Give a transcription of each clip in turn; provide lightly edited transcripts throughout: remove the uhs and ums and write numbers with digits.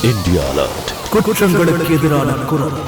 India alert. குற்றங்களுக்கு எதிரான குரல்.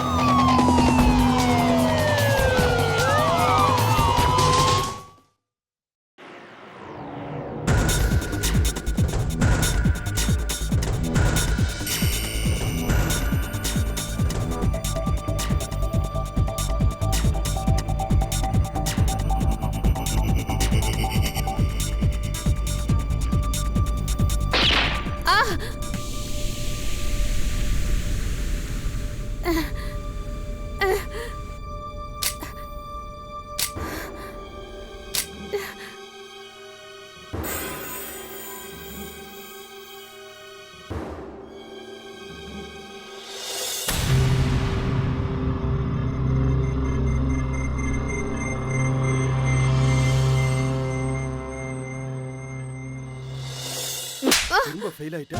ரொம்ப ஃபெயில் ஆயிட்ட.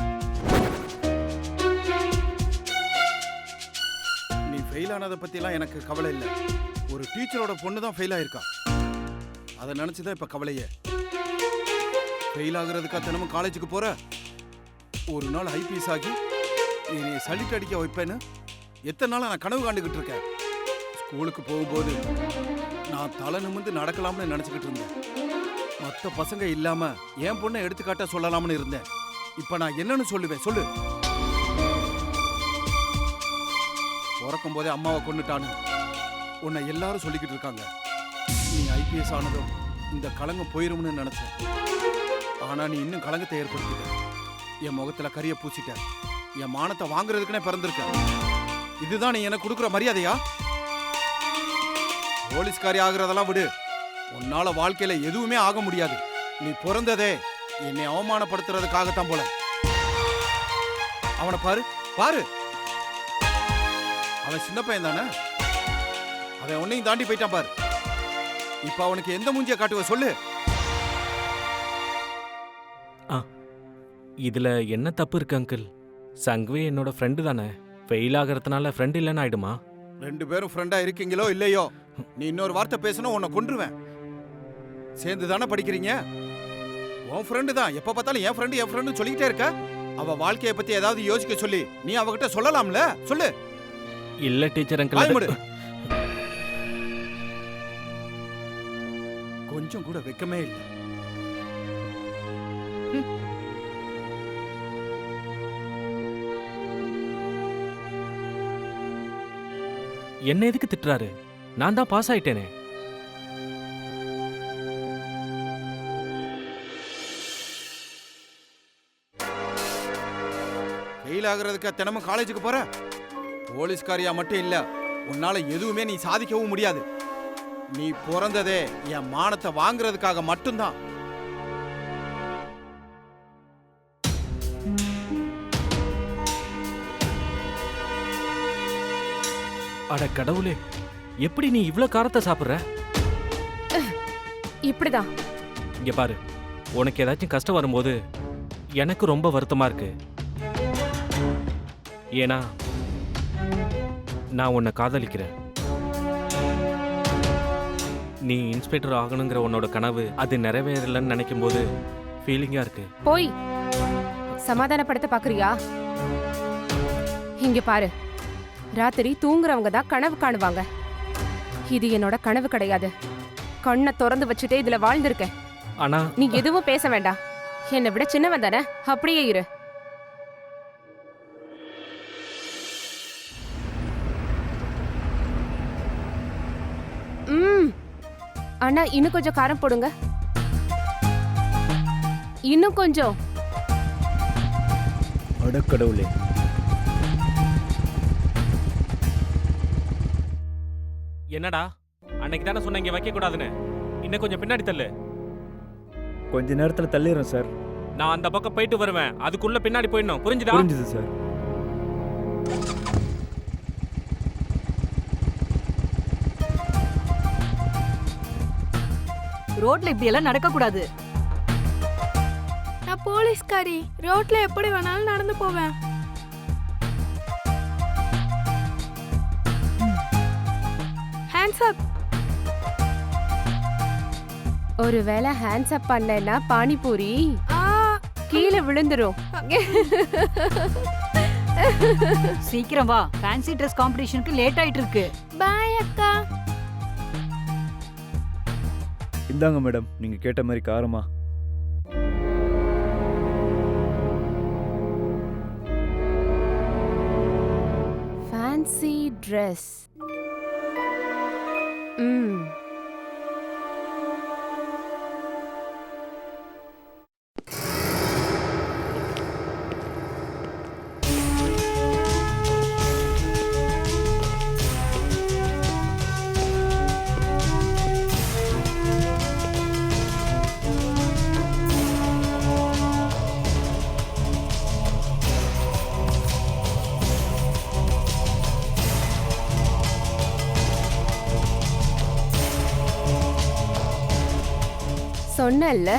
நீ ஃபெயில் ஆனதை பத்திலாம் எனக்கு கவலை இல்லை. ஒரு டீச்சரோட பொண்ணு தான் ஃபெயில் ஆயிருக்கா. அதை நினைச்சுதான் இப்ப கவலையே. ஃபெயில் ஆகுறதுக்கா தினமும் காலேஜுக்கு போற? ஒரு நாள் ஐபிஎஸ் ஆகி நீ சலிட்டு அடிக்க வைப்பேன்னு எத்தனை நாள் நான் கனவு காண்டுகிட்டு இருக்கேன். ஸ்கூலுக்கு போகும்போது நான் தலை நிமிர்ந்து நடக்கலாம்னு நினைச்சுக்கிட்டு இருந்தேன். மற்ற பசங்க இல்லாம என் பொண்ணை எடுத்துக்காட்ட சொல்லலாம்னு இருந்தேன். இப்ப நான் என்னன்னு சொல்லுவேன் சொல்லு? பிறக்கும் போதே அம்மாவை கொண்டுட்டான்னு உன்னை எல்லாரும் சொல்லிக்கிட்டு இருக்காங்க. நீ ஐபிஎஸ் ஆனதும் இந்த களங்கம் போயிரும்னு நினைச்சேன். ஆனா நீ இன்னும் களங்கத்தை ஏற்படுத்திட்ட. என் முகத்துல கரிய பூச்சிட்ட. என் மானத்தை வாங்குறதுக்குனே பிறந்திருக்க. இதுதான் நீ எனக்கு கொடுக்குற மரியாதையா? போலீஸ்காரி ஆகுறதெல்லாம் விடு. உன்னால வாழ்க்கையில எதுவுமே ஆக முடியாது. நீ பிறந்ததே என்னை அவமானப்படுத்துறதுக்காகத்தான் போல. அவனை பாரு பாரு, அவன் சின்ன பையன் தானே. அவன் உன்னையும் தாண்டி போயிட்டான் பாரு. இப்ப அவனுக்கு எந்த மூஞ்சிய காட்டுவ சொல்லு? இதுல என்ன தப்பு இருக்கு அங்கிள்? சங்வி என்னோட ஃப்ரெண்டு தானே. ஃபெயில் ஆகிறதுனால ஃப்ரெண்ட் இல்லைன்னு ஆயிடுமா? ரெண்டு பேரும் ஃப்ரெண்டா இருக்கீங்களோ இல்லையோ, நீ இன்னொரு வார்த்தை பேசணும் உன்னை கொன்றுவேன். சேர்ந்து தானே படிக்கிறீங்க. உன் ஃப்ரெண்டு தான். எப்ப பார்த்தாலும் என் ஃப்ரெண்டு சொல்லிக்கிட்டே இருக்க. அவ வாழ்க்கையை பத்தி ஏதாவது யோசிக்க சொல்லி நீ அவகிட்ட சொல்லலாம்ல? சொல்லு. இல்ல டீச்சர் அங்கிள். கொஞ்சம் கூட வெக்கமே இல்லை. என்ன எதுக்கு திட்டுறாரு? நான் தான் பாஸ் ஆயிட்டேனே. ஃபெயில் ஆகுறதுக்கு தினமும் காலேஜுக்கு போற? போலீஸ்காரியா மட்டும் இல்ல, உன்னால எதுவுமே நீ சாதிக்கவும் முடியாது. நீ பிறந்ததே என் மானத்தை வாங்குறதுக்காக மட்டும்தான். அட கடவுளே, எப்படி நீ இவ்ளோ காரத்தை சாப்பிடுற? இப்படிதான். இங்க பாரு, உனக்கு ஏதாச்சும் கஷ்டம் வரும்போது எனக்கு ரொம்ப வருத்தமா இருக்கு. ஏன்னா நான் உன்னை காதலிக்கிறேன். நீ இன்ஸ்பெக்டர் ஆகணுங்கிற உன்னோட கனவு அது நிறைவேறலன்னு நினைக்கும் போது ஃபீலிங்கா இருக்கு. போய் சமாதானப்படுத்த பாக்குறியா? இங்க பாரு, ராத்திரி தூங்குறவங்க தான் கனவு காணுவாங்க. இது என்னோட கனவு கிடையாது. கண்ணை திறந்து வச்சுட்டே இதுல வாழ்ந்திருக்கேன். ஆனா நீ எதுவும் பேச வேண்டாம். என்னை விட சின்னவன் தானே, அப்படியே இரு. அண்ணா, இன்னும் கொஞ்சம் காரம் போடுங்க. இன்னும் கொஞ்சம். அடக்கடவுளே. என்னடா, அன்னைக்கு தானே சொன்ன இங்க வைக்க கூடாதுன்னு. இன்னும் கொஞ்சம் பின்னாடி தள்ளு. கொஞ்ச நேரத்துல தள்ளிடுறேன் சார். நான் அந்த பக்கம் போயிட்டு வருவேன். அதுக்குள்ள பின்னாடி போயிடணும். புரிஞ்சுதா? புரிஞ்சுது சார். ரோட்ல இப்படி எல்லாம் நடக்க கூடாது. நான் போலீஸ்காரி. ரோட்ல எப்படி வேணாலும் நடந்து போவேன். Hands up. ஒருவேளை ஹேண்ட்ஸ் அப் பண்ணலன்னா பானிபூரி கீழே விழுந்துரும். சீக்கிரம் வா, ஃபேன்சி ட்ரெஸ் காம்படிஷனுக்கு லேட் ஆயிட்டு இருக்கு. பாய் அக்கா. இந்தாங்க மேடம், நீங்க கேட்ட மாதிரி காரமா. Fancy dress. சொன்னல்ல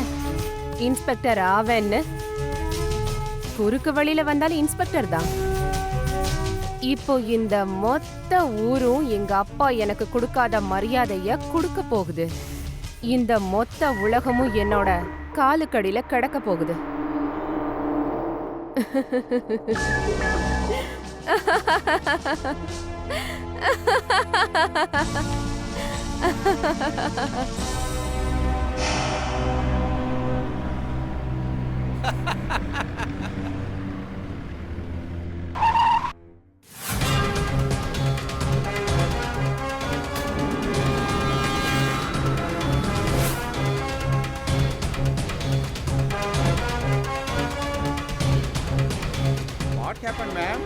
இன்ஸ்பெக்டர் ஆவேன்னு. குறுக்கு வழியில வந்தாலும் இன்ஸ்பெக்டர் தான். இப்போ இந்த மொத்த ஊரும் எங்க அப்பா எனக்கு கொடுக்காத மரியாதைய கொடுக்க போகுது. இந்த மொத்த உலகமும் என்னோட காலுக்கடியில கிடக்க போகுது. What happened, ma'am?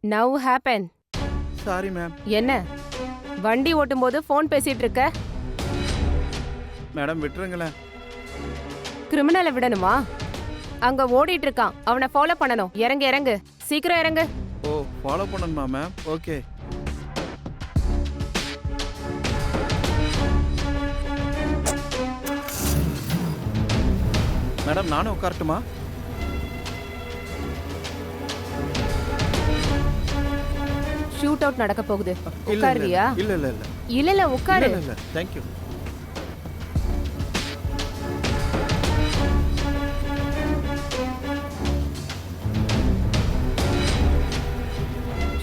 Now happen. Sorry, ma'am. என்ன வண்டி ஓட்டும் போது போன் பேசிட்டு இருக்க? மேடம் விட்டுருங்களேன். கிரிமினலை விடணுமா? அங்க ஓடிட்டு இருக்கான், அவனை ஃபாலோ பண்ணணும். இறங்கு இறங்கு, சீக்கிரம் இறங்கு. ஓ, ஃபாலோ பண்ணணுமா மேம்? ஓகே. மேடம் நானும் உட்காரட்டுமா? ஷூட் அவுட் நடக்க போகுது. இல்ல, உட்காருவியா? இல்ல இல்ல இல்ல இல்ல இல்ல உட்காரு. இல்ல இல்ல thank you.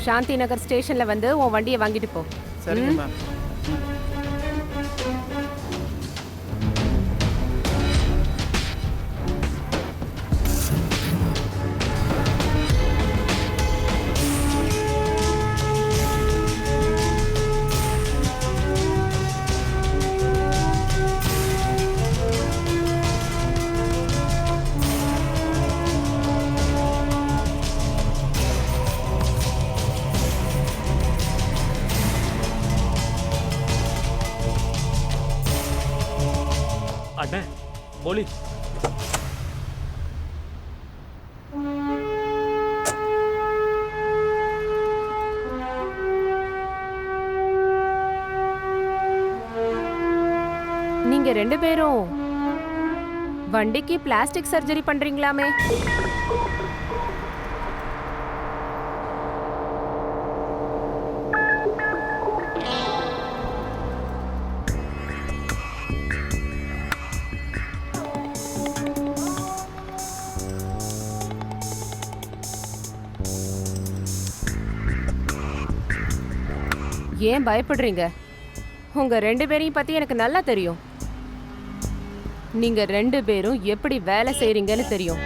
சாந்தி நகர் ஸ்டேஷன்ல வந்து உன் வண்டியை வாங்கிட்டு போ. சரிங்க மேம். அண்ணே போலீஸ். நீங்க ரெண்டு பேரும் வண்டிக்கு பிளாஸ்டிக் சர்ஜரி பண்றீங்களாமே? ஏன் பயப்படுறீங்க? உங்க ரெண்டு பேரையும் பத்தி எனக்கு நல்லா தெரியும். நீங்க ரெண்டு பேரும் எப்படி வேலை செய்றீங்கன்னு தெரியும்.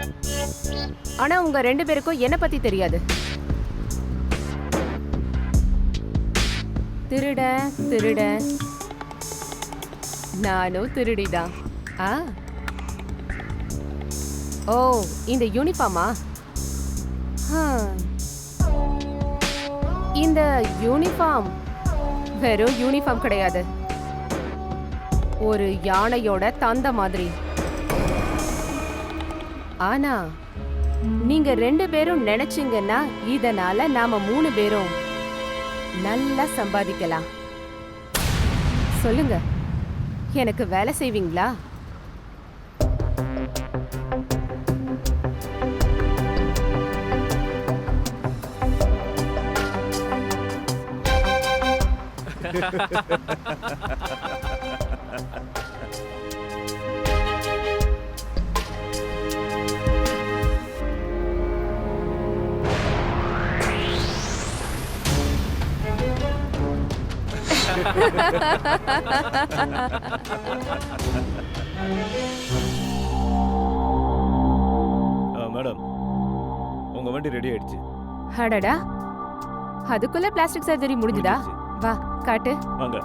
ஆனா உங்க ரெண்டு பேருக்கும் என்ன பத்தி தெரியாது. திருட திருட நானும் திருடிதான். ஆ ஓ, இந்த யூனிஃபார்மா? இந்த யூனிஃபார்ம் வெறும் யூனிஃபார்ம் கிடையாது, ஒரு யானையோட தந்த மாதிரி. ஆனா நீங்க 2 பேரும் நினைச்சீங்கன்னா இதனால நாம 3 பேரும் நல்லா சம்பாதிக்கலாம். சொல்லுங்க, எனக்கு வேலை செய்வீங்களா? மேடம் உங்க வண்டி ரெடி ஆயிடுச்சு. அடடா, அதுக்குள்ள பிளாஸ்டிக் சர்ஜரி முடிஞ்சுதா? வா காட்டு. வாங்க.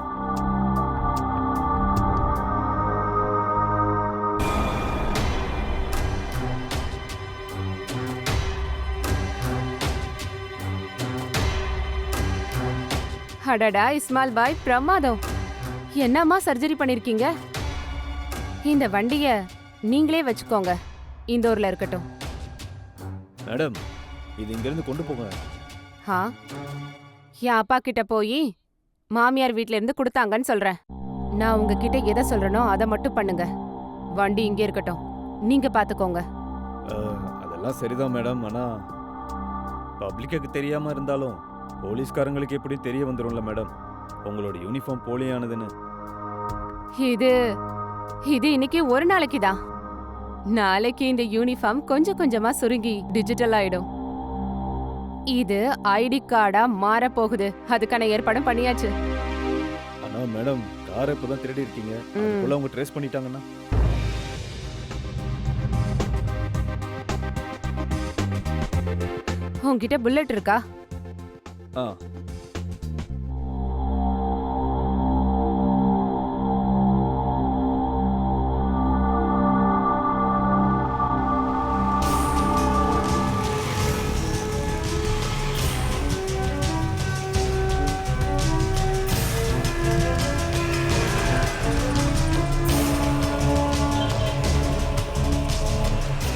அடடா இஸ்மால் பாய், பிரமாதம். என்னம்மா சர்ஜரி பண்ணிருக்கீங்க? இந்த வண்டிய நீங்களே வச்சுக்கோங்க, இந்தோர்ல இருக்கட்டும். மேடம் இது இங்க இருந்து கொண்டு போங்க. ஆ, என் அப்பா கிட்ட போய் மாமியார் வீட்ல இருந்து கொடுத்தாங்கன்னு சொல்றேன். நான் உங்ககிட்ட எதை சொல்றேனோ அதை மட்டும் பண்ணுங்க. வண்டி இங்க இருக்கட்டும், நீங்க பாத்துக்கோங்க. அதெல்லாம் சரிதான் மேடம். ஆனா பப்ளிக்கு தெரியாம இருந்தாலும் போலீஸ்காரங்களுக்கு எப்படி தெரிய வந்துரும்ல மேடம் உங்களோட யூனிஃபார்ம் போலியானதுன்னு. இது இது இன்னைக்கு ஒரு நாளைக்கு தான். நாளைக்கு இந்த யூனிஃபார்ம் கொஞ்சம் கொஞ்சமா சுருங்கி டிஜிட்டல் ஆயிடும். இது ஐடி கார்டா மாற போகுது. அதுக்கான ஏற்பாடும் பண்ணியாச்சு. ஆனா மேடம் காரை இப்பதான் திருடி இருக்கீங்க, அதுக்குள்ள அவங்க ட்ரேஸ் பண்ணிட்டாங்கன்னா? உன்கிட்ட புல்லட் இருக்கா? ஆ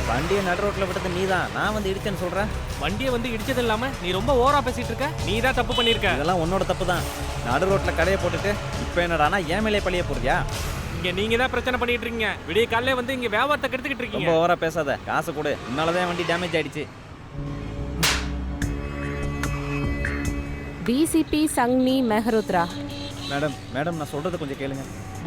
வண்டியை நடு ரோட்ல விட்டது நீதான், நான் வந்து இடிச்சேன்னு சொல்றேன். வண்டியை வந்து இடிச்சது இல்லாம நீ ரொம்ப ஓவரா பேசிட்டு இருக்க. நீ தான் தப்பு பண்ணிருக்க. இதெல்லாம் உன்னோட தப்பு தான். நடு ரோட்ல கடையை போட்டுட்டு இப்போ என்னடானா என் மேலே பழிய போறியா? இங்க நீங்க தான் பிரச்சனை பண்ணிட்டு இருக்கீங்க. விடிய காலையில வந்து இங்க வியாபாரத்தை கெடுத்துக்கிட்டு ரொம்ப இருக்கீங்க. ஓவரா பேசாத, காசு கொடு. உன்னாலதான் வண்டி டேமேஜ் ஆயிடுச்சு. டிசிபி சங்னி மெஹரோத்ரா. மேடம் மேடம் நான் சொல்றது கொஞ்சம் கேளுங்க.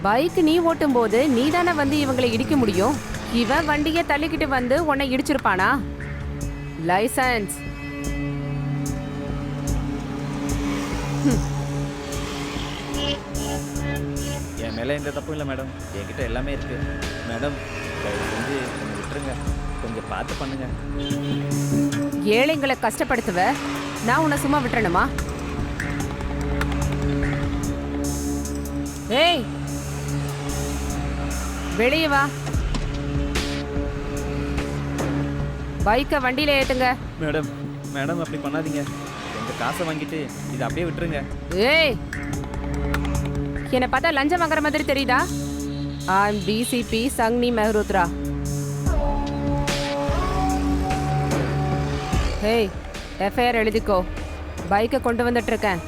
பைக் நீ ஓட்டும் போது நீ தானே வந்து இவங்களை இடிக்க முடியும். இவன் வண்டியை தள்ளிக்கிட்டு வந்து உன்னை இடிச்சிருப்பானா? லைசன்ஸ். என் மேலே எந்த தப்பும் இல்லை மேடம், என்கிட்ட எல்லாமே இருக்கு. மேடம் தயவு செஞ்சு கொஞ்சம் விட்டுருங்க, கொஞ்சம் பார்த்து பண்ணுங்க. ஏழைங்களை கஷ்டப்படுத்துவ, நான் உன்னை சும்மா விட்டுறணுமா? ஏய், வெளியே வா. பைக்கை வண்டியில ஏத்துங்க. மேடம் மேடம் அப்படி பண்ணாதீங்க, கொஞ்சம் காசை வாங்கிட்டு இதை அப்படியே விட்டுருங்க. ஏய், என்னை பார்த்தா லஞ்சம் வாங்குற மாதிரி தெரியுதா? I'm DCP Sangni Mehrotra. Hey, FIR எழுதிக்கோ. பைக்கை கொண்டு வந்துட்டு இருக்கேன்.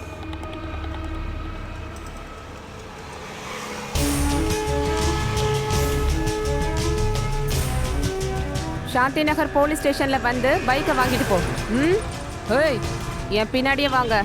சாந்தி நகர் போலீஸ் ஸ்டேஷன்ல வந்து பைக்கை வாங்கிட்டு போ. ம், ஹேய், என் பின்னாடியே வாங்க.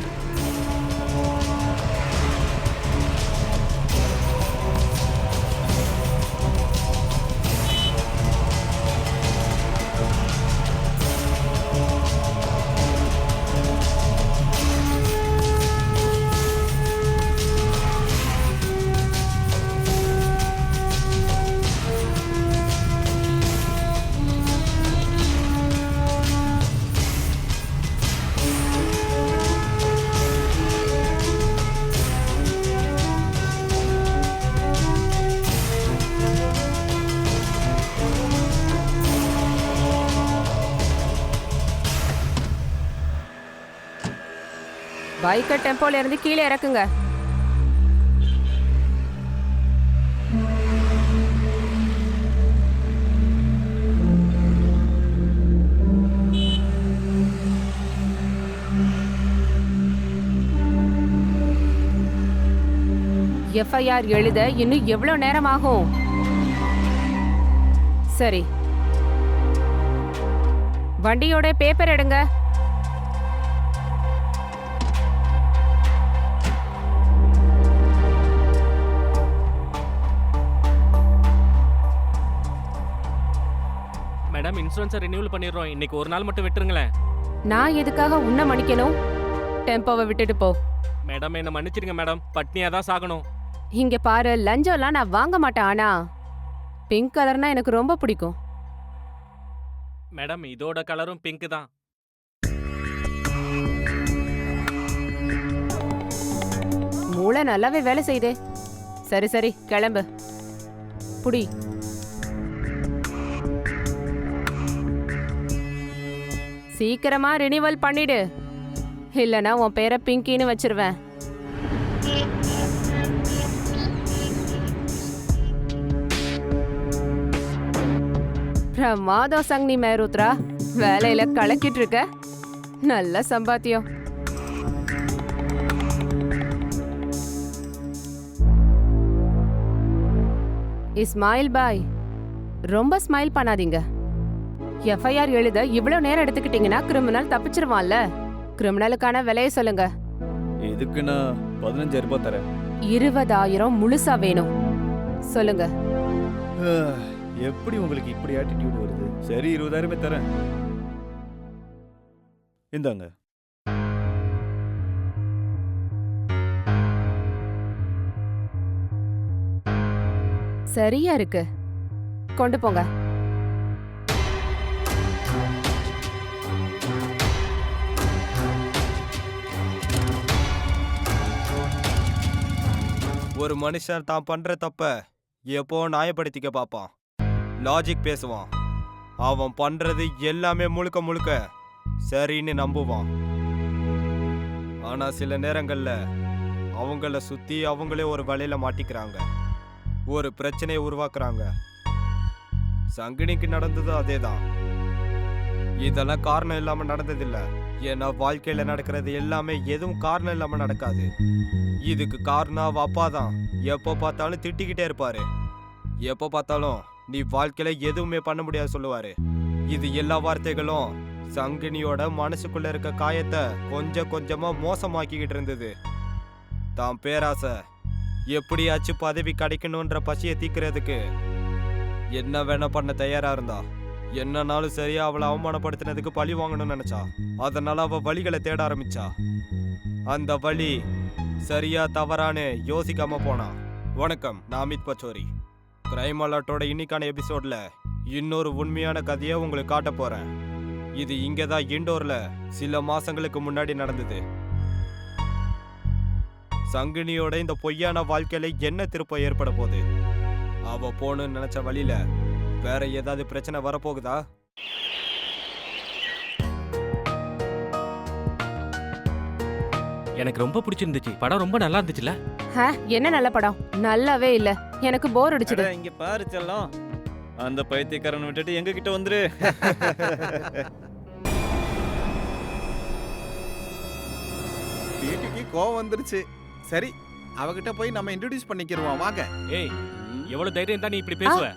பைக்கை டெம்போல இருந்து கீழே இறக்குங்க. எஃப்ஐஆர் எழுத இன்னும் எவ்வளவு நேரம் ஆகும்? சரி, வண்டியோட பேப்பர் எடுங்க. மேடம் இன்சூரன்ஸை ரினியூவல் பண்ணிடுறோம். இன்னைக்கு ஒரு நாள் மட்டும் விட்டுருங்களேன். நான் எதுக்காக உன்னை மன்னிக்கணும்? டெம்போவை விட்டுட்டு போ. மேடம் என்ன மன்னிச்சிடுங்க மேடம், பட்னியாக தான் சாகணும். இங்க பாரு, லஞ்சம்லாம் நான் வாங்க மாட்டேன். ஆனா பிங்க் கலர்னா எனக்கு ரொம்ப பிடிக்கும். மேடம் இதோட கலரும் பிங்க் தான். மூளை நல்லாவே வேலை செய்தே. சரி சரி, கிளம்பு. புடி. சீக்கிரமா ரினிவல் பண்ணிடு, இல்லனா உன் பேரை பிங்கின்னு வச்சிருவேன். பிரமாதம் சங்னி மேருத்ரா, வேலையில கலக்கிட்டு இருக்க. நல்ல சம்பாத்தியம். இஸ்மாயில் பாய், ரொம்ப ஸ்மைல் பண்ணாதீங்க. எஃப்ஐஆர் எழுத இவ்வளவு நேரம் எடுத்துக்கிட்டீங்கன்னா கிரிமினல் தப்பிச்சிருவான்ல. கிரிமினலுக்கான விலையை சொல்லுங்க. இதுக்கு நான் 15,000 ரூபாய் தரேன். 20,000 முழுசா வேணும். சொல்லுங்க. எப்படி உங்களுக்கு இப்படி ஆட்டிடியூட் வருது? சரி, 20,000 தரேன். இந்தாங்க. சரியா இருக்கு, கொண்டு போங்க. ஒரு மனுஷன் தான் பண்ற தப்ப எப்போ நியாயப்படுத்திக்க பார்ப்பான், லாஜிக் பேசுவான். அவன் பண்றது எல்லாமே முழுக்க முழுக்க சரின்னு நம்புவான். ஆனா சில நேரங்கள்ல அவங்கள சுத்தி அவங்களே ஒரு வலையில மாட்டிக்கிறாங்க, ஒரு பிரச்சனையை உருவாக்குறாங்க. சங்கினிக்கு நடந்தது அதேதான். இதெல்லாம் காரணம் இல்லாம நடந்ததில்லை. ஏன்னா வாழ்க்கையில நடக்கிறது எல்லாமே எதுவும் காரணம் இல்லாம நடக்காது. இதுக்கு காரணம் அவ அப்பா தான். எப்போ பார்த்தாலும் திட்டிக்கிட்டே இருப்பாரு. எப்போ பார்த்தாலும் நீ வாழ்க்கையில எதுவுமே பண்ண முடியாது சொல்லுவாரு. இது எல்லா வார்த்தைகளும் சங்கினியோட மனசுக்குள்ள இருக்க காயத்தை கொஞ்சம் கொஞ்சமா மோசமாக்கிக்கிட்டு இருந்தது. தான் பேராசை எப்படியாச்சும் பதவி கிடைக்கணுன்ற பசியை தீக்கிறதுக்கு என்ன வேணா பண்ண தயாரா இருந்தா. என்னன்னாலும் சரியா அவளை அவமானப்படுத்தினதுக்கு பழி வாங்கணும்னு நினைச்சா. அதனால அவ வழிகளை தேட ஆரம்பிச்சா. அந்த வழி சரியா தவறான்னு யோசிக்காம போனா. வணக்கம், நான் அமித் பச்சோரி. கிரைம் அலர்ட்டோட இன்னைக்கான எபிசோட்ல இன்னொரு உண்மையான கதையை உங்களுக்கு காட்ட போறேன். இது இங்கதான் இண்டோர்ல சில மாசங்களுக்கு முன்னாடி நடந்தது. சங்கினியோட இந்த பொய்யான வாழ்க்கையில என்ன திருப்பம் ஏற்பட போகுது? அவ போகணும்னு நினைச்ச வழியில வேற ஏதாவது பிரச்சனை வரப்போகுதா? எனக்கு ரொம்ப பிடிச்சிருந்துச்சு. படம் ரொம்ப நல்லா இருந்துச்சுல. என்ன நல்ல படம்? நல்லாவே இல்ல, எனக்கு போர் அடிச்சது. இங்க பாரு செல்லம், அந்த பைத்தியக்காரனை விட்டுட்டு எங்க கிட்ட வந்துரு. வீட்டுக்கு கோவம் வந்துருச்சு. சரி, அவகிட்ட போய் நம்ம இன்ட்ரோடியூஸ் பண்ணிக்கிறோம், வாங்க. ஏய், எவ்வளவு தைரியம் தான் நீ இப்படி பேசுவ?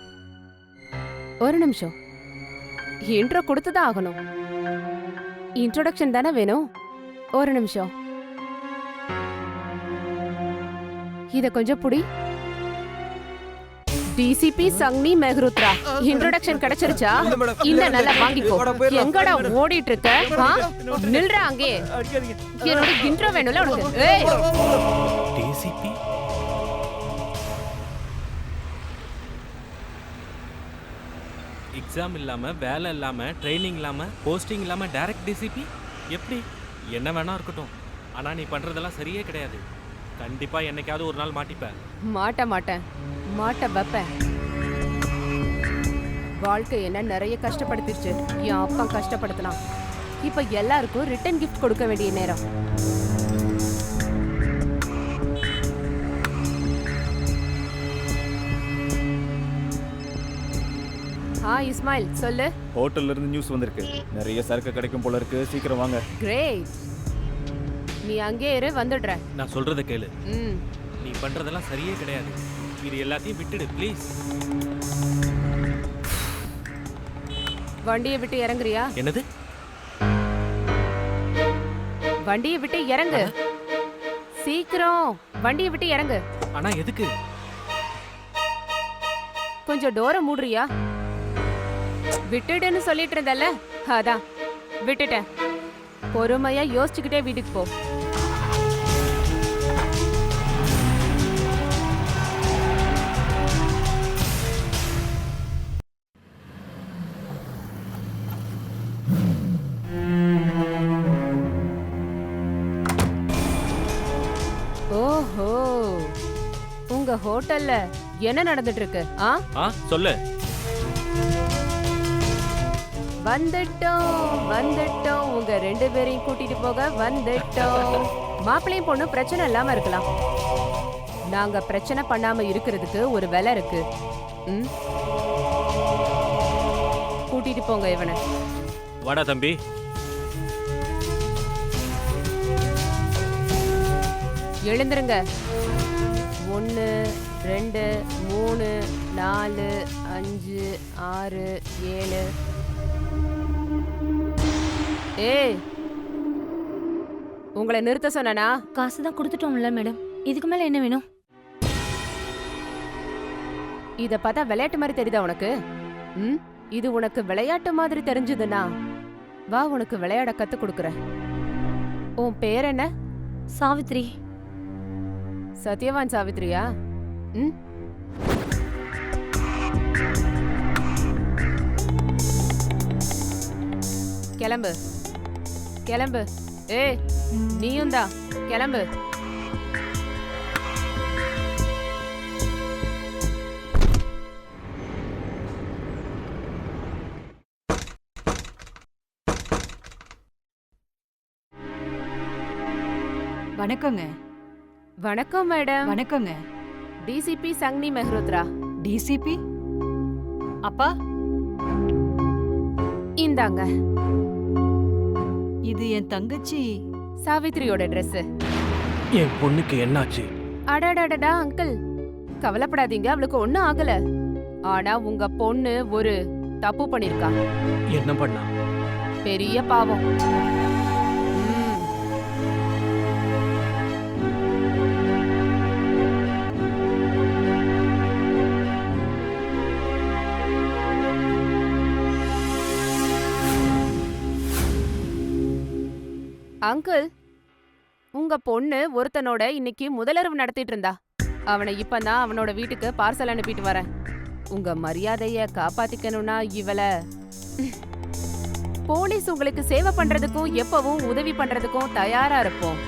ஒரு நிமிஷம், இன்ட்ரோ கொடுத்துதான் ஆகணும். இன்ட்ரோடக்ஷன் தானே வேணும். ஒரு நிமிஷம், இத கொஞ்சம் புடி. டிசிபி சங்னி மெஹ்ருத்ரா, இன்ட்ரோடக்ஷன் கிடைச்சிருச்சா? இந்த நல்லா வாங்கிக்கோ. எங்கடா ஓடிட்டு இருக்க? நில்றா அங்கே. என்னோட இன்ட்ரோ வேணும்ல உனக்கு. ஏய், டிசிபி எக்ஸாம் இல்லாம, வேலை இல்லாம, ட்ரைனிங் இல்லாம, போஸ்டிங் இல்லாம டைரக்ட் டிசிபி எப்படி? என்ன வேணா இருக்கட்டும், ஆனா நீ பண்றதெல்லாம் சரியே கிடையாது. கண்டிப்பா என்னைக்காவது ஒரு நாள் மாட்டிப்ப. மாட்ட வைப்பேன். வாழ்க்கை என்ன நிறைய கஷ்டப்படுத்திருச்சு. என் அப்பா கஷ்டப்படுத்தினான். இப்ப எல்லாருக்கும் ரிட்டர்ன் கிஃப்ட் கொடுக்க வேண்டிய நேரம். இஸ்மாயில் சொல்லு. ஹோட்டல்ல இருந்து நியூஸ் வந்திருக்கு. நிறைய சரக்கு கிடைக்கும் போல இருக்கு. சீக்கிரம் வாங்க. கிரேட். நீ அங்கே இரு, வந்துடுற. நான் சொல்றத கேளு. நீ பண்றதெல்லாம் சரியே கிடையாது. இது எல்லாத்தையும் விட்டுடு ப்ளீஸ். வண்டியை விட்டு இறங்குறியா? என்னது? வண்டியை விட்டு இறங்கு. சீக்கிரம் வண்டியை விட்டு இறங்கு. ஆனா எதுக்கு? கொஞ்சம் டோரை மூடுறியா? விட்டுடுன்னு சொல்லிட்டு இருந்தல்ல, அதான் விட்டுட்டேன். பொறுமையா யோசிச்சுக்கிட்டே வீட்டுக்கு போ. ஓஹோ, உங்க ஹோட்டல்ல என்ன நடந்துட்டு இருக்கு? சொல்லு. வந்துட்டோம் உங்க 2 பேரையும் கூட்டிட்டு போக வந்துட்டோம். மாப்பிள்ளையும் பொண்ணு பிரச்சனை இல்லாம இருக்கலாம், நாங்க பிரச்சனை பண்ணாம இருக்கிறதுக்கு ஒரு வேலை இருக்கு. கூட்டிட்டு போங்க இவனை. வாடா தம்பி. எழுந்துருங்க. 1 2 3 4 5 6 7. ஏய், உங்களை நிறுத்த சொன்னா? காசு தான் கொடுத்துட்டோம்ல மேடம், இதுக்கு மேல என்ன வேணும்? இத பார்த்தா விளையாட்டு மாதிரி தெரியுதா உனக்கு? இது உனக்கு விளையாட்டு மாதிரி தெரிஞ்சதுன்னா வா, உனக்கு விளையாட கத்து கொடுக்குறேன். உன் பேர் என்ன? சாவித்ரி. சத்யவான் சாவித்ரியா? கிளம்பு கிளம்பு. ஏய், நீயும் தான் கிளம்பு. வணக்கங்க. வணக்கம் மேடம். வணக்கங்க. டிசிபி சங்னி மெஹ்ரோத்ரா. டிசிபி அப்பா, இந்தாங்க. இது என் தங்கச்சி சாவித்ரியோட Dress. என் பொண்ணுக்கு என்னாச்சு? அடடடடா அங்கிள், கவலைப்படாதீங்க, அவளுக்கு ஒண்ணும் ஆகல. ஆனா உங்க பொண்ணு ஒரு தப்பு பண்ணிருக்கா. என்ன பண்ணா? பெரிய பாவம். அங்கிள், உங்க பொண்ணு ஒருத்தனோட இன்னைக்கு முதலிரவு நடத்திட்டு இருந்தா. அவனை இப்பதான் அவனோட வீட்டுக்கு பார்சல் அனுப்பிட்டு வரேன். உங்க மரியாதைய காப்பாத்திக்கணும்னா இவள போலீஸ் உங்களுக்கு சேவை பண்றதுக்கும் எப்பவும் உதவி பண்றதுக்கும் தயாரா இருப்போம்.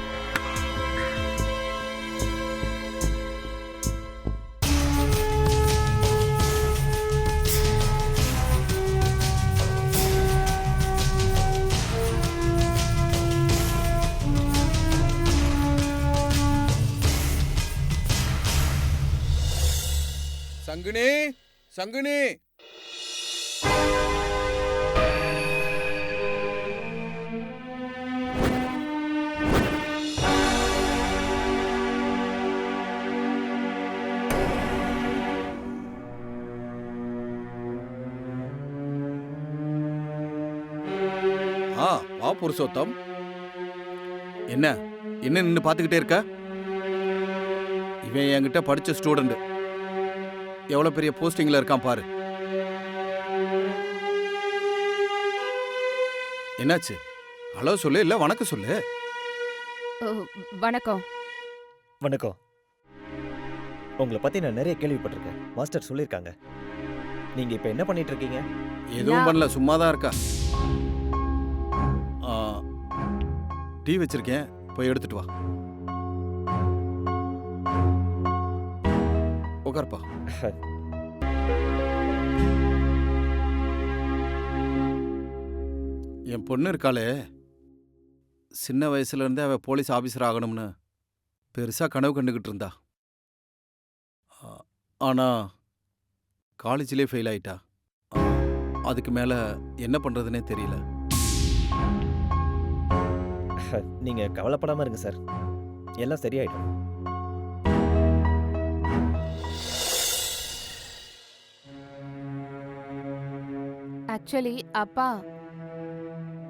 சங்குனி, சங்குனி. வா புருஷோத்தம். என்ன என்ன நின்னு பாத்துக்கிட்டே இருக்க? இவன் என்கிட்ட படிச்ச ஸ்டூடெண்ட். எவ்வளவு பெரிய போஸ்டிங்ல இருக்கான் பாரு. என்னாச்சு? ஹலோ சொல்லு, இல்ல வணக்கம் சொல்லு. வணக்கம். வணக்கம். உங்களை பத்தி நான் நிறைய கேள்விப்பட்டிருக்கேன். மாஸ்டர் சொல்லியிருக்காங்க. நீங்க இப்ப என்ன பண்ணிட்டு இருக்கீங்க? எதுவும் பண்ணல, சும்மா தான் இருக்கா. டீ வச்சிருக்கேன், போய் எடுத்துட்டு வா. உட்கார்ப்பா. என் பொண்ணு இருக்காளே, சின்ன வயசுல இருந்தே அவ போலீஸ் ஆபீசர் ஆகணும்னு பெருசா கனவு கண்டுகிட்டு இருந்தா. ஆனா காலேஜ்லயே ஃபெயில் ஆயிட்டா. அதுக்கு மேல என்ன பண்றதுன்னே தெரியல. நீங்க கவலைப்படாம இருங்க சார், எல்லாம் சரியாயிடும். ஆக்சுவலி அப்பா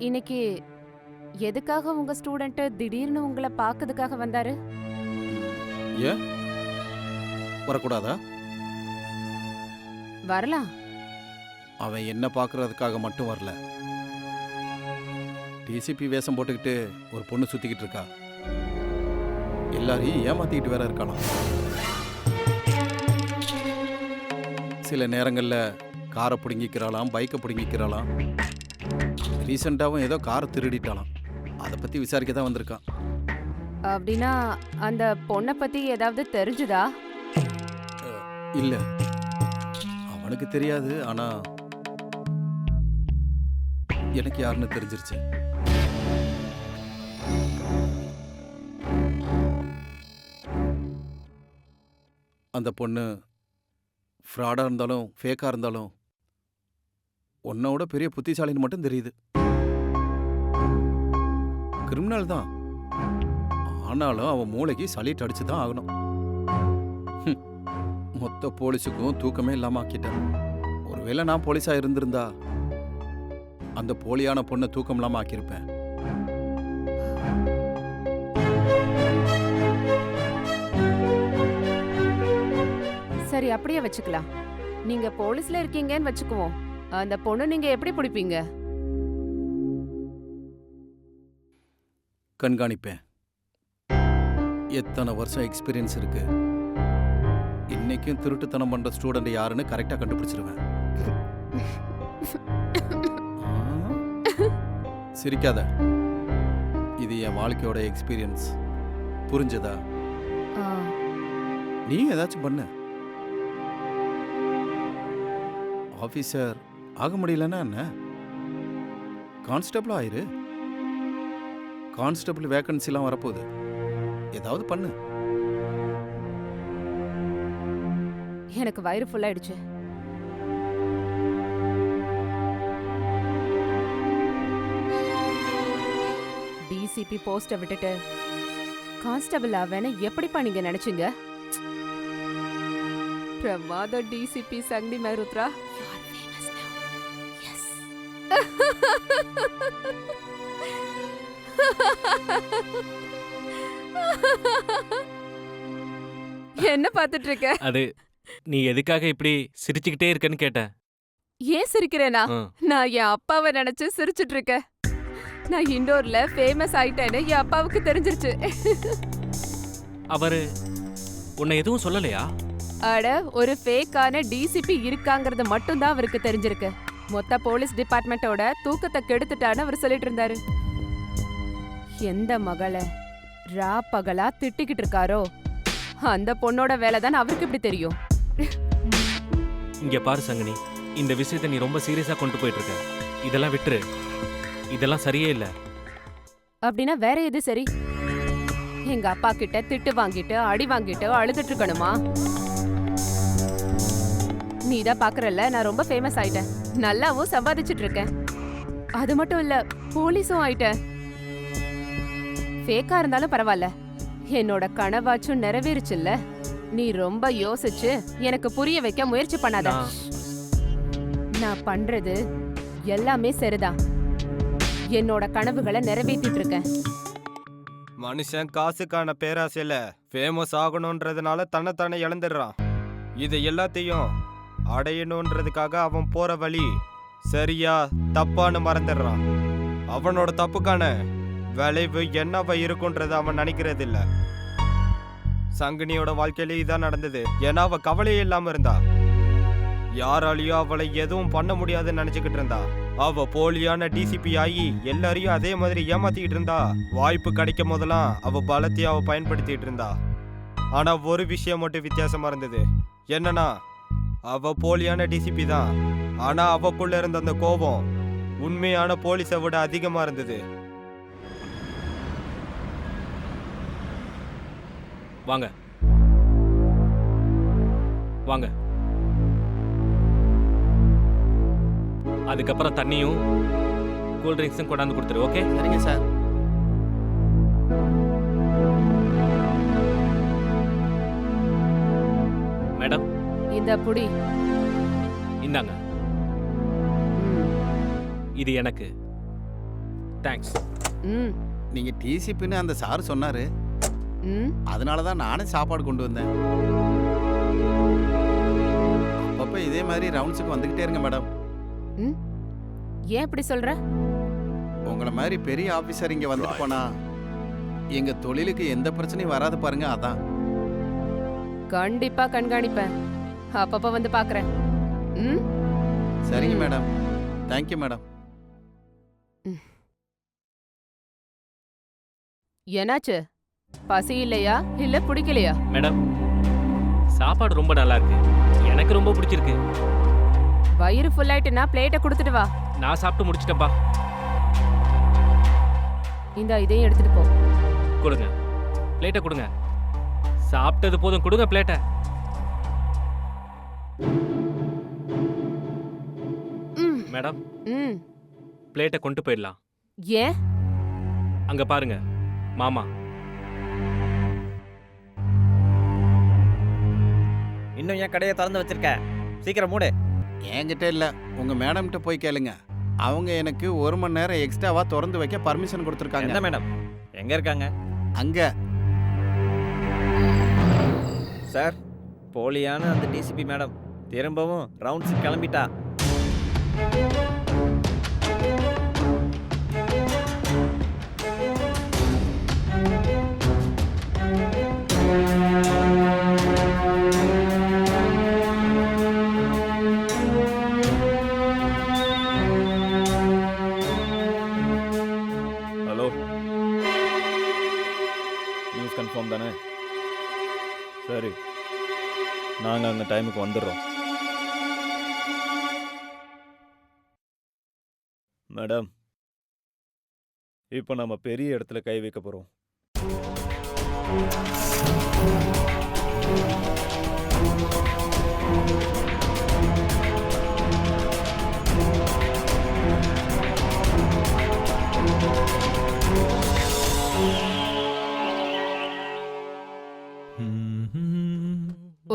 இன்னைக்கு எதுக்காக உங்க ஸ்டூடெண்ட் திடீர்னு உங்களை பார்க்கறதுக்காக வந்தாரு? ஏன் வரக்கூடாதா? வரலாம். அவன் என்ன பார்க்கறதுக்காக மட்டும் வரல. டிசிபி வேஷம் போட்டுக்கிட்டு ஒரு பொண்ணு சுத்திக்கிட்டு இருக்கா. எல்லாரையும் ஏமாத்திக்கிட்டு வேற இருக்கலாம். சில நேரங்களில் காரை பிடுங்கிக்கிறாளாம், பைக்கை பிடுங்கிக்கிறாளாம். ரீசெண்டாகவும் ஏதோ காரை திருடிட்டாலாம். அதை பற்றி விசாரிக்க தான் வந்திருக்கான். அப்படின்னா அந்த பொண்ணை பத்தி ஏதாவது தெரிஞ்சுதா? இல்லை, அவனுக்கு தெரியாது. ஆனால் எனக்கு யாருன்னு தெரிஞ்சிருச்சு. அந்த பொண்ணு ஃப்ராடாக இருந்தாலும் ஃபேக்காக இருந்தாலும் உன்னோட பெரிய புத்திசாலின்னு மட்டும் தெரியுது. கிரிமினல் தான், ஆனாலும் அவன் மூளைக்கு சலிட்டு அடிச்சு தான் ஆகணும். மொத்த போலீஸுக்கும் தூக்கமே இல்லாமல் ஆக்கிட்டேன். ஒருவேளை நான் போலீஸாக இருந்திருந்தா அந்த போலியான பொண்ணை தூக்கம் இல்லாமல் ஆக்கியிருப்பேன். சரி, அப்படியே வச்சுக்கலாம். நீங்க போலீஸ்ல இருக்கீங்கன்னு வச்சுக்குவோம். அந்த பொண்ணு நீங்க எப்படி பிடிப்பீங்க? கண்காணிப்பேன். எத்தனை வருஷம் எக்ஸ்பீரியன்ஸ் இருக்கு. இன்னைக்கும் திருட்டுத்தனம் பண்ற ஸ்டூடெண்ட் யாருன்னு கரெக்டா கண்டுபிடிச்சிருவேன். சிரிக்காத. இது என் வாழ்க்கையோட எக்ஸ்பீரியன்ஸ். புரிஞ்சதா? நீ ஏதாச்சும் பண்ணு. ஆஃபீஸர் ஆக முடியலன்னா என்ன, கான்ஸ்டபிள் ஆயிரு. கான்ஸ்டபிள் வேக்கன்சிலாம் வரப்போகுது. ஏதாவது பண்ணு. எனக்கு வயிறு ஃபுல்லாயிடுச்சு. டிசிபி போஸ்ட விட்டுட்டு கான்ஸ்டபிள் ஆவேன்னு எப்படிப்பா நீங்க நினைச்சீங்க? பிரமாத டிசிபி சங்கடி மேருத்ரா. என்ன பார்த்துட்டு இருக்க? அது நீ எதுக்காக இப்படி சிரிச்சுக்கிட்டே இருக்கன்னு கேட்டேன். ஏன் சிரிக்கிறேனா? நான் என் அப்பாவை நினைச்சு சிரிச்சிட்டு இருக்கேன். நான் இண்டோர்ல ஃபேமஸ் ஆயிட்டேன்னு என் அப்பாவுக்கு தெரிஞ்சிருச்சு. அவரு உன்னை எதுவும் சொல்லலையா? அட, ஒரு ஃபேக்கான டிசிபி இருக்காங்கறது மட்டும் தான் அவருக்கு தெரிஞ்சிருக்கு. மொத்த போலீஸ் டிபார்ட்மெண்டோட தூக்கத்தை கெடுத்துட்டான்னு அவர் சொல்லிட்டு இருந்தாரு. எந்த மகளை ரா பகலா திட்டிக்கிட்டு இருக்காரோ அந்த பொண்ணோட வேலை தான் அவருக்கு இப்படி தெரியும். இங்க பாரு சங்கனி, இந்த விஷயத்தை நீ ரொம்ப சீரியஸா கொண்டு போயிட்டு இருக்க. இதெல்லாம் விட்டுரு. இதெல்லாம் சரியே இல்ல. அப்படின்னா வேற எது சரி? எங்க அப்பா கிட்ட திட்டு வாங்கிட்டு அடி வாங்கிட்டு அழுதுட்டு இருக்கணுமா? நீதான் பாக்குறல்ல, நான் ரொம்ப ஃபேமஸ் ஆயிட்டேன். நல்லாவும் சம்பாதிச்சிட்டு இருக்கேன். அது மட்டும் இல்ல, போலீஸும் ஆயிட்டேன். ஃபேக்கா இருந்தாலும் பரவாயில்ல, என்னோட கனவாச்சும் நிறைவேறுச்சுல்ல. நீ ரொம்ப யோசிச்சு எனக்கு புரிய வைக்க முயற்சி பண்ணாத. நான் பண்றது எல்லாமே சரிதான். என்னோட கனவுகளை நிறைவேற்றிட்டு இருக்கேன். மனுஷன் காசுக்கான பேராசையில ஃபேமஸ் ஆகணுன்றதுனால தன்னைத்தானே இழந்துடுறான். இது எல்லாத்தையும் அடையணுன்றதுக்காக அவன் போற வழி சரியா தப்பான்னு மறந்துடுறான். அவனோட தப்புக்கான விளைவு என்னவா இருக்குன்றத அவன் நினைக்கிறது இல்ல. சங்கினியோட வாழ்க்கையில இதான் நடந்தது. ஏன்னா அவ கவலையே இல்லாம இருந்தா. யாராலையும் அவளை எதுவும் பண்ண முடியாதுன்னு நினைச்சுக்கிட்டு இருந்தா. அவ போலியான டிசிபி ஆகி எல்லாரையும் அதே மாதிரி ஏமாத்திக்கிட்டு இருந்தா. வாய்ப்பு கிடைக்கும் போதெல்லாம் அவ பலத்தையும் அவ பயன்படுத்திட்டு இருந்தா. ஆனா ஒரு விஷயம் மட்டும் வித்தியாசமா இருந்தது. என்னன்னா, அவ போலியான டிசிபி தான். ஆனா அவக்குள்ள இருந்த அந்த கோபம் உண்மையான போலீஸை விட அதிகமா இருந்தது. வாங்க வாங்க. அதுக்கப்புறம் தண்ணியும் கூல் ட்ரிங்க்ஸும் கொண்டாந்து கொடுத்துரு. ஓகே? சரிங்க சார். மேடம், இந்த புடி இந்தாங்க. இது எனக்கு. தேங்க்ஸ். ம் நீங்க டிசிபின்னு அந்த சார் சொன்னாரு, ம் அதனால தான் நானே சாப்பாடு கொண்டு வந்தேன். அப்பப்ப இதே மாதிரி ரவுண்ட்ஸுக்கு வந்துகிட்டே இருங்க மேடம். ம் ஏன் இப்படி சொல்ற? உங்களை மாதிரி பெரிய ஆபீசர் இங்க வந்துட்டு போனா எங்க தொழிலுக்கு எந்த பிரச்சனையும் வராது பாருங்க, அதான். கண்டிப்பா கண்காணிப்பேன். அப்பப்ப வந்து பாக்குறேன். ம் சரிங்க மேடம். Thank you madam. என்னாச்சு? பசி இல்லையா இல்ல பிடிக்கலையா? மேடம், சாப்பாடு ரொம்ப நல்லா இருக்கு. எனக்கு ரொம்ப பிடிச்சிருக்கு. வயிறு ஃபுல் ஆயிட்டுனா பிளேட்டை கொடுத்துட்டு வா. நான் சாப்பிட்டு முடிச்சிட்டேன்ப்பா. இந்த இதையும் எடுத்துட்டு போ. கொடுங்க, பிளேட்டை கொடுங்க. சாப்பிட்டது போதும், கொடுங்க பிளேட்டை. ம் மேடம், ம் பிளேட்டை கொண்டு போயிடலாம். ஏன்? அங்க பாருங்க, மாமா. இன்னும் என் கடையை திறந்து வச்சிருக்க, சீக்கிரம் மூடு. என்கிட்ட இல்ல, உங்க மேடம்கிட்ட போய் கேளுங்க. அவங்க எனக்கு 1 மணி நேரம் எக்ஸ்ட்ராவா திறந்து வைக்க பர்மிஷன் கொடுத்துருக்காங்க. என்ன மேடம், எங்க இருக்காங்க? அங்க. சார், போலியான அந்த டிசிபி மேடம் திரும்பவும் ரவுண்ட்ஸ் கிளம்பிட்டா. ஹலோ, நியூஸ் கன்ஃபார்ம் தானே? சரி, நாங்கள் அங்கே டைமுக்கு வந்துடுறோம். மேடம், இப்போ நம்ம பெரிய இடத்துல கை வைக்க போகிறோம்.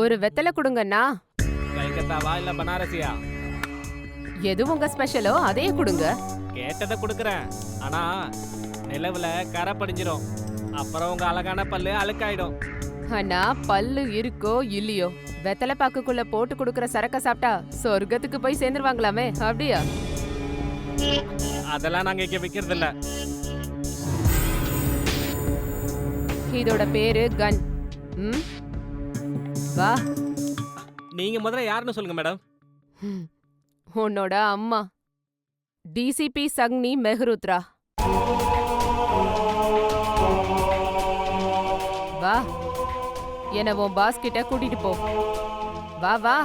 ஒரு வெத்தலை கொடுங்கண்ணா. கல்கத்தாவா இல்ல பனாரசியா? எது உங்க ஸ்பெஷலோ அதையே கொடுங்க. கேட்டதை கொடுக்குறேன். ஆனா நிலவுல கரை படிஞ்சிரும். அப்புறம் உங்க அழகான பல்லு அழுக்காயிடும். அண்ணா, பல்லு இருக்கோ இல்லையோ, வெத்தலை பாக்குக்குள்ள போட்டு கொடுக்கற சரக்க சாப்பிட்டா சொர்க்கத்துக்கு போய் சேர்ந்துருவாங்களாமே, அப்படியா? அதெல்லாம் நாங்க இங்க விக்கிறது இல்ல. இதோட பேரு கன். ம் வா. நீங்க முதல்ல யாருன்னு சொல்லுங்க மேடம். உன்னோட அம்மா டிசிபி சக்னி மெஹ்ருத்ரா. வா, என்ன உன் பாஸ் கிட்ட கூட்டிட்டு போ. வா வா.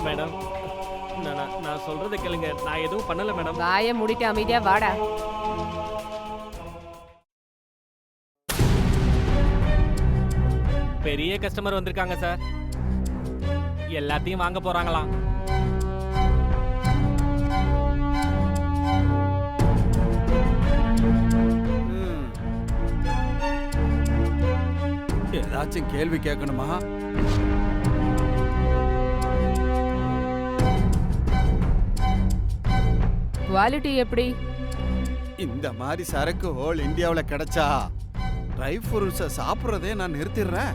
மேடம், நான் சொல்றதை கேளுங்க. நான் எதுவும் பண்ணல மேடம். வாய மூடிட்டு அமைதியா வாடா. பெரிய கஸ்டமர் வந்திருக்காங்க சார். எல்லாத்தையும் வாங்க போறாங்களாம். ஏதாச்சும் கேள்வி கேட்கணுமா? குவாலிட்டி எப்படி? இந்த மாதிரி சரக்கு ஹோல் இந்தியாவுல கிடைச்சா ட்ரை ஃப்ரூட்ஸை சாப்பிட்றதே நான் நிறுத்திடுறேன்.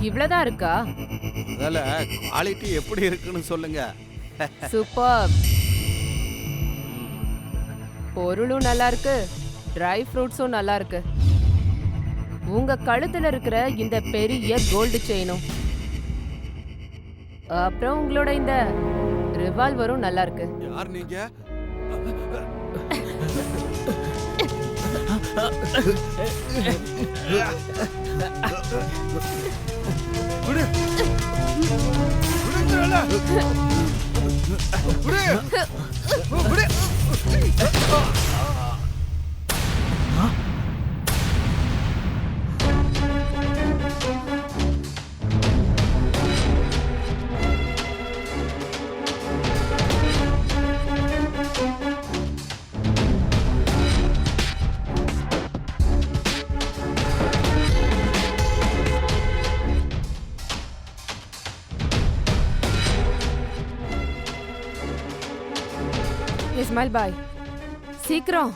இவ்வளவுதான் இருக்கா? முதல்ல குவாலிட்டி எப்படி இருக்குன்னு சொல்லுங்க. சூப்பர். பொருளும் நல்லா இருக்கு, ட்ரை ஃப்ரூட்ஸும் நல்லா இருக்கு. உங்க கழுத்துல இருக்கிற இந்த பெரிய கோல்டு செயினும், அப்புறம் உங்களோட இந்த ரிவால்வரும் நல்லா இருக்கு. யார் நீங்க? விடு. விடுங்கடா. விடு. விடு. இஸ்மாயில் பாய் சீக்கிரம்.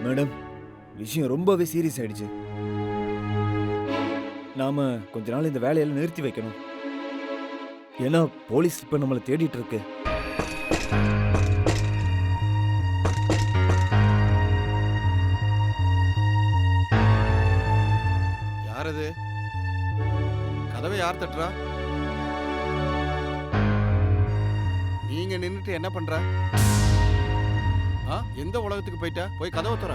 மேடம், விஷயம் ரொம்பவே சீரியஸ் ஆயிடுச்சு. நாம கொஞ்ச நாள் இந்த வேலையெல்லாம் நிறுத்தி வைக்கணும். ஏன்னா போலீஸ் இப்ப நம்மளை தேடிட்டு இருக்கு. யார் அது? கதவை யார் தட்டுறா? நீங்க நின்னுட்டு என்ன பண்ற? எந்த உலகத்துக்கு போயிட்ட? போய் கதவை தர.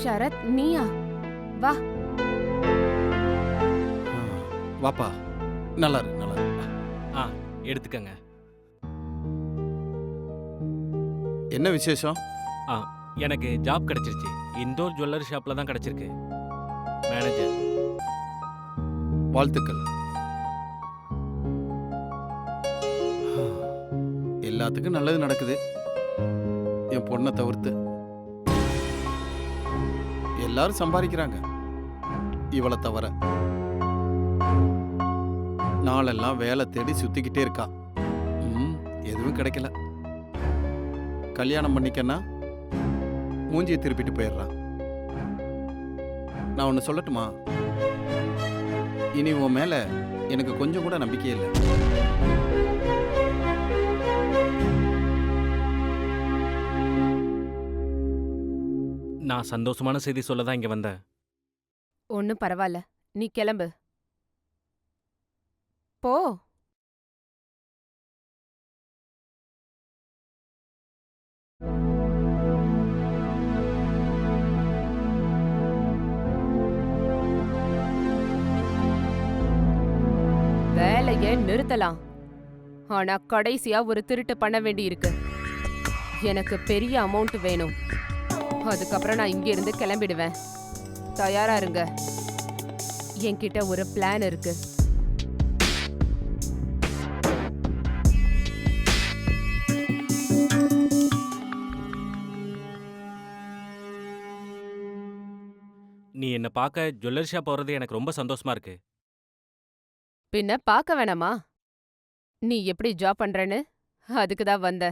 ஷரத், நீயா? வா. வாப்பா. நல்லா இருக்கு, நல்லா இருக்கு. எடுத்துக்கங்க. என்ன விசேஷம்? எனக்கு ஜாப் கிடைச்சிருச்சு. இண்டோர் ஜுவல்லரி ஷாப்ல தான் கிடைச்சிருக்கு. மேனேஜர். வாழ்த்துக்கள். எல்லாத்துக்கும் நல்லது நடக்குது, என் பொண்ணை தவிர்த்து. எல்லாரும் சம்பாதிக்கிறாங்க, இவளை தவிர. நாளெல்லாம் வேலை தேடி சுத்திக்கிட்டே இருக்கா. எதுவும் கிடைக்கல. கல்யாணம் பண்ணிக்கன்னா மூஞ்சியை திருப்பிட்டு போயிடுறான். நான் ஒன்று சொல்லட்டுமா? இனி உன் மேல எனக்கு கொஞ்சம் கூட நம்பிக்கை இல்லை. நான் சந்தோஷமான செய்தி சொல்ல தான் இங்க வந்தேன். ஒன்னும் பரவாயில்ல, நீ கிளம்பு. போ. வேலையை நிறுத்தலாம், ஆனா கடைசியா ஒரு திருட்டு பண்ண வேண்டி இருக்கு. எனக்கு பெரிய அமௌண்ட் வேணும். அதுக்கப்புறம் நான் இங்க இருந்து கிளம்பிடுவேன். தயாரா இருங்க. என்கிட்ட ஒரு பிளான் இருக்கு. நீ என்ன பார்க்க ஜுவல்லரி ஷாப் போறது எனக்கு ரொம்ப சந்தோஷமா இருக்கு. பின்ன பார்க்க வேணாமா? நீ எப்படி ஜாப் பண்றேன்னு அதுக்கு தான் வந்த.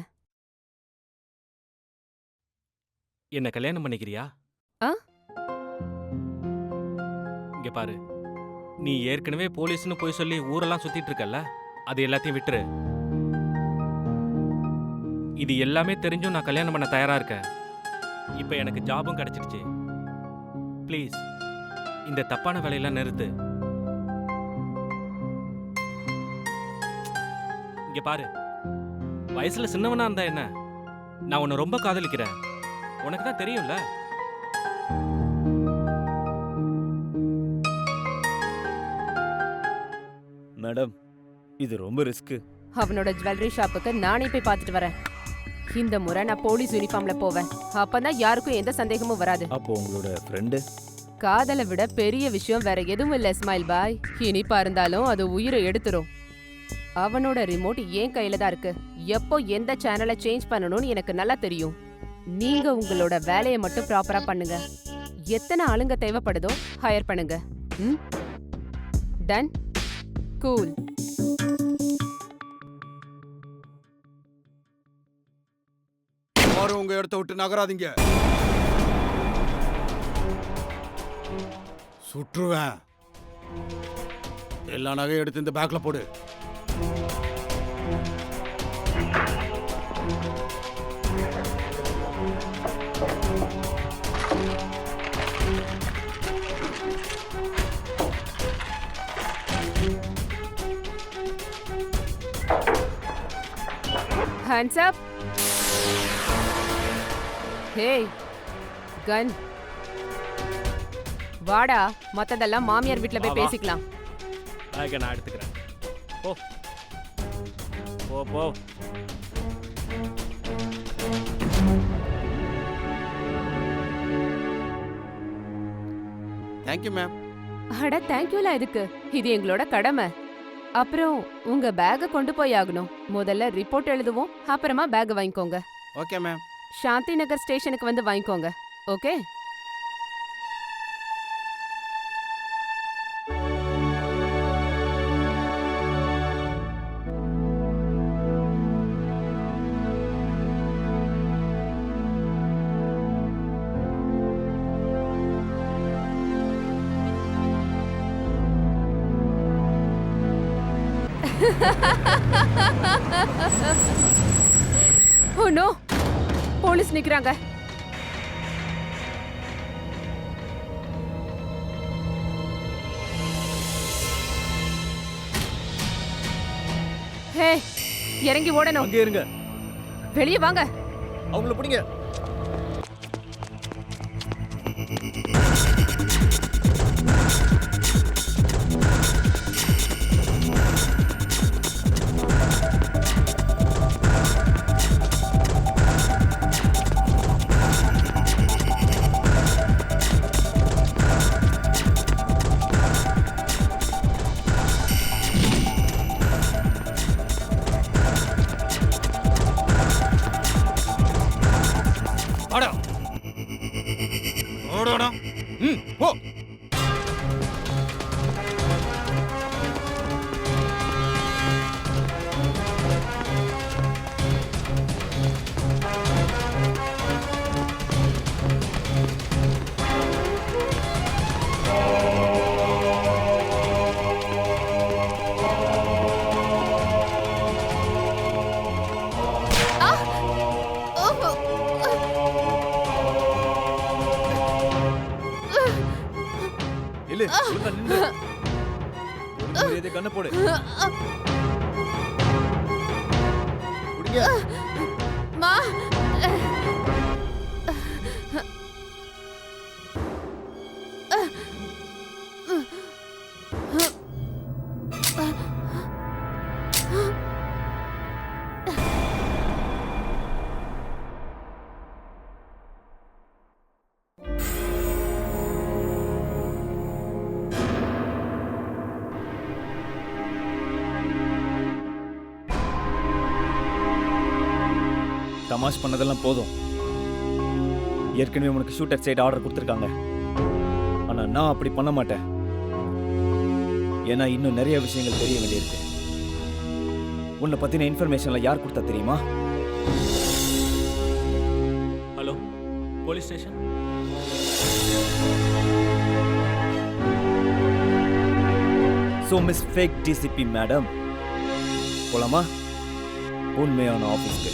என்ன கல்யாணம் பண்ணிக்கிறியா? இங்க பாரு, நீ ஏற்கனவே போலீஸ்னு போய் சொல்லி ஊரெல்லாம் சுத்திட்டு இருக்கல்ல, அது எல்லாத்தையும் விட்டுரு. இது எல்லாமே தெரிஞ்சும் நான் கல்யாணம் பண்ண தயாரா இருக்கேன். இப்ப எனக்கு ஜாபும் கிடைச்சிருச்சு. ப்ளீஸ் இந்த தப்பான வேலையெல்லாம் நிறுத்து. இங்க பாரு, வயசுல சின்னவனா இருந்தா என்ன, நான் உன்னை ரொம்ப காதலிக்கிறேன். உனக்கு தான் தெரியும்ல. மேடம், இது ரொம்ப ரிஸ்க். அவனோட ஜுவல்லரி ஷாப்புக்கு நானே போய் பார்த்துட்டு வரேன். இந்த முறை நான் போலீஸ் யூனிஃபார்ம்ல போவேன். அப்பதான் யாருக்கும் எந்த சந்தேகமும் வராது. அப்போ உங்களோட ஃப்ரெண்டு? காதலை விட பெரிய விஷயம் வேற எதுவும் இல்ல இஸ்மாயில் பாய். இனிப்பா இருந்தாலும் அது உயிரை எடுத்துரும். அவனோட ரிமோட் என் கையில தான் இருக்கு. எப்போ எந்த சேனலை சேஞ்ச் பண்ணணும்னு எனக்கு நல்லா தெரியும். நீங்க உங்களோட வேலையை மட்டும் ப்ராப்பரா பண்ணுங்க. எத்தனை ஆளுங்க தேவைப்படுதோ ஹையர் பண்ணுங்க. டன். கூல். யாரும் உங்க இடத்த விட்டு நகராதீங்க. சுற்றுவேன். எல்லா நகையும் எடுத்து இந்த பேக்ல போடு. Hands up. ஹேய் கன். வாடா, மத்ததெல்லாம் மாமியார் வீட்ல போய் வா, வா. பேசிக்கலாம். பேக்கை நான் எடுத்துக்கிறேன். போ போ போ. Thank you ma'am. அட தேங்க்யூலாம் எதுக்கு, இது எங்களோட கடமை. அப்புறம் உங்க பேக்கை கொண்டு போய் ஆகணும். முதல்ல ரிப்போர்ட் எழுதுவோம், அப்புறமா பேக் வாங்கிக்கோங்க. Okay ma'am. சாந்தி நகர் ஸ்டேஷனுக்கு வந்து வாங்கிக்கோங்க. ஓகே? ஓ நோ, போலீஸ் நிக்கறாங்க. ஹே, இறங்கி ஓடணும். அங்கே இருங்க. வெளியே வாங்க. அவங்கள பிடிங்க. ஆடா ஓடோடா. போ. இல்ல, ஒழுங்கா நின்று. ஒழுங்கா இதை கண்ணை போடு. பிடிங்க. மா, தமாஷ் பண்ணதெல்லாம் போதும். ஏற்கனவே உனக்கு ஷூட்டர் சைடு ஆர்டர் கொடுத்துருக்காங்க. ஆனா நான் அப்படி பண்ண மாட்டேன். ஏன்னா இன்னும் நிறைய விஷயங்கள் தெரிய வேண்டியிருக்கு. உன்னை பத்தின இன்ஃபர்மேஷன்ல யார் கொடுத்தா தெரியுமா? Hello, police station. So miss fake DCP madam, போலாமா? உண்மையான ஆஃபீஸ்க்கு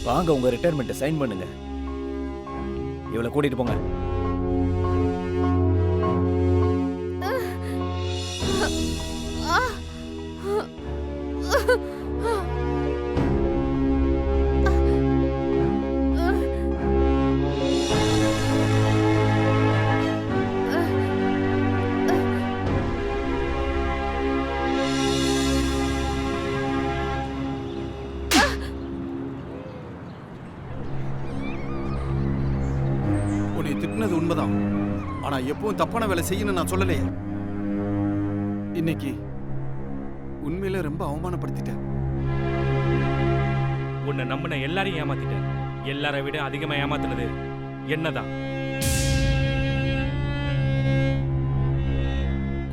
வாங்க. உங்க ரிட்டையர்மெண்ட்டை சைன் பண்ணுங்க. இவளை கூட்டிட்டு போங்க. உன்னை திட்டினது உண்மைதான். ஆனா எப்பவும் தப்பான வேலை செய்யணும்னு நான் சொல்லலையே. இன்னைக்கு உண்மையில ரொம்ப அவமானப்படுத்திட்டேன். உன்னை நம்பின எல்லாரையும் ஏமாத்திட்டேன். எல்லாரை விட அதிகமா ஏமாத்துனது என்னதான்.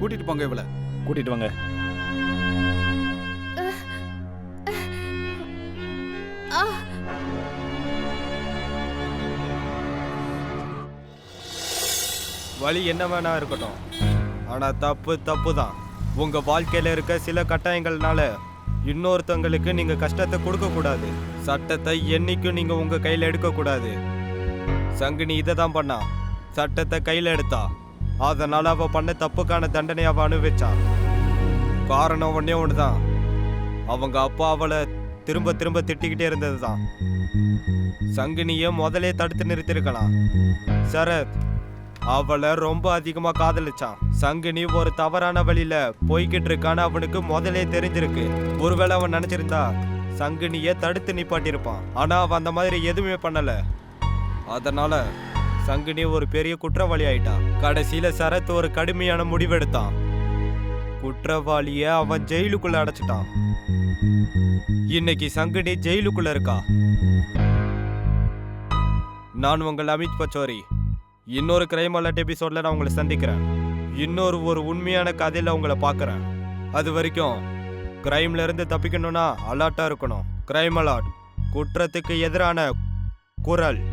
கூட்டிட்டு போங்க இவளை. கூட்டிட்டு வாங்க. வழி என்ன வேணா இருக்கட்டும், ஆனா தப்பு தப்பு தான். உங்க வாழ்க்கையில இருக்க சில கட்டாயங்கள்னால இன்னொருத்தவங்களுக்கு நீங்க கஷ்டத்தை கொடுக்க கூடாது. சட்டத்தை என்னைக்கும் நீங்க உங்க கையில எடுக்க கூடாது. சங்கினி இதை தான் பண்ணா. சட்டத்தை கையில எடுத்தா, அதனால அவ பண்ண தப்புக்கான தண்டனை அவ அனுபவிச்சா. காரணம் ஒன்னே ஒண்ணுதான், அவங்க அப்பா அவளை திரும்ப திரும்ப திட்டிக்கிட்டே இருந்தது தான். சங்கினியை முதலே தடுத்து நிறுத்திருக்கலாம். சரத் அவளை ரொம்ப அதிகமா காதலிச்சான். சங்கினி ஒரு தவறான வழியில போய்கிட்டு இருக்கான்னு அவனுக்கு முதலே தெரிஞ்சிருக்கு. ஒருவேளை அவன் நினைச்சிருந்தா சங்கினியை தடுத்து நிப்பாட்டியிருப்பான். ஆனா அவன் அந்த மாதிரி எதுவுமே பண்ணல. அதனால சங்கினி ஒரு பெரிய குற்றவாளி ஆயிட்டா. கடைசியில சரத் ஒரு கடுமையான முடிவெடுத்தான். குற்றவாளிய அவன் ஜெயிலுக்குள்ள அடைச்சிட்டான். இன்னைக்கு சங்கினி ஜெயிலுக்குள்ள இருக்கா. நான் உங்கள் அமித் பச்சோரி. இன்னொரு கிரைம் அலர்ட் எபிசோட்ல நான் உங்களை சந்திக்கிறேன். ஒரு உண்மையான கதையில உங்களை பார்க்கறேன். அது வரைக்கும் கிரைம்ல இருந்து தப்பிக்கணும்னா அலர்ட்டா இருக்கணும். கிரைம் அலர்ட், குற்றத்துக்கு எதிரான குரல்.